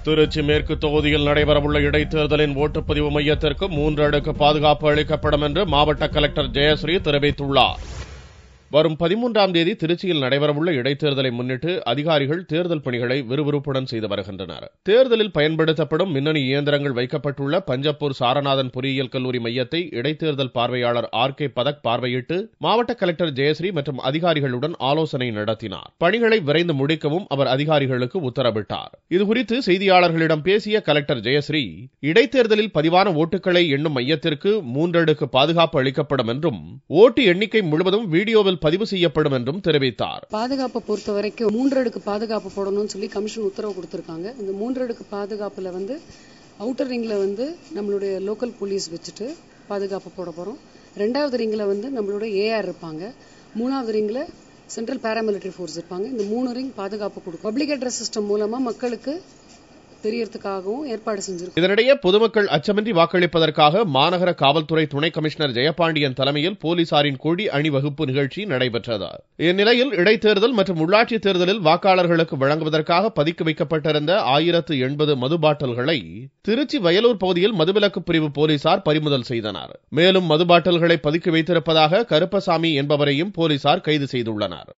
திருச்சி மேற்கு தொகுதியில் நடைபெறவுள்ள இடைத்தேர்தலின் ஓட்டுப்பதிவு மையத்திற்கு 3 அடுக்கு பாதுகாப்பு அளிக்கப்படும் என்று மாவட்ட கலெக்டர் ஜெயஸ்ரீ தெரிவித்துள்ளார். வரும் 13ஆம் தேதி திருச்சியில் நடைபெறவுள்ள இடைத்தேர்தலை முன்னிட்டு அதிகாரிகள் தேர்தல் பணிகளை விறுவிறுப்புடன் செய்து வருகின்றனர். தேர்தலில் பயன்படுத்தப்படும் மின்னணு இயந்திரங்கள் வைக்கப்பட்டுள்ள பஞ்சப்பூர் சாரநாதன் பொறியியல் கல்லூரி மையத்தை இடைத்தேர்தல் பார்வையாளர் RK பதக் பார்வையிட்டு மாவட்ட கலெக்டர் ஜெயஸ்ரீ மற்றும் அதிகாரிகளுடன் ஆலோசனை நடத்தினார். பணிகளை விரைந்து முடிக்கவும் அவர் அதிகாரிகளுக்கு உத்தரவிட்டார். இதுகுறித்து செய்தியாளர்களிடம் பேசிய கலெக்டர் ஜெயஸ்ரீ, இடைத்தேர்தலில் பதிவான ஓட்டுகளை எண்ணும் மையத்திற்கு 3 அடுக்கு பாதுகாப்பு அளிக்கப்படும் என்றும் ஓட்டு எண்ணிக்கை முழுவதும் வீடியோவில் பதிவு செய்யப்படும் என்றும் தெரிவித்தார். பாதுகாப்பை பொறுத்த வரைக்கும் 3 அடுக்கு பாதுகாப்பு போடணும்னு சொல்லி கமிஷன் உத்தரவு கொடுத்திருக்காங்க. இந்த 3 அடுக்கு பாதுகாப்புல அவுட்டர் ரிங்ல நம்மளுடைய லோக்கல் போலீஸ் வச்சுட்டு பாதுகாப்பு போட போறோம். 2வது ரிங்ல நம்மளுடைய AR இருப்பாங்க. 3வது ரிங்ல சென்ட்ரல் பாராமிலிட்டரி ஃபோர்ஸ் இருப்பாங்க. இந்த 3 ரிங் பாதுகாப்பு கொடுக்கும். பப்ளிக் அட்ரஸ் சிஸ்டம் மூலமா மக்களுக்கு தெரியறதுக்காகவும் ஏற்பாடு செஞ்சிருக்கோம். இதனிடையே பொதுமக்கள் அச்சமின்றி வாக்களிப்பதற்காக மாநகர காவல்துறை துணை கமிஷனர் ஜெயபாண்டியன் தலைமையில் போலீசாரின் கொடி அணிவகுப்பு நிகழ்ச்சி நடைபெற்றது. இந்நிலையில் இடைத்தேர்தல் மற்றும் உள்ளாட்சி தேர்தலில் வாக்காளர்களுக்கு வழங்குவதற்காக பதுக்கி வைக்கப்பட்டிருந்த 1080 மது பாட்டில்களை திருச்சி வயலூர் பகுதியில் மதுவிலக்கு பிரிவு போலீசார் பறிமுதல் செய்தனர். மேலும் மது பாட்டில்களை பதுக்கி வைத்திருப்பதாக கருப்பசாமி என்பவரையும் போலீசார் கைது செய்துள்ளனர்.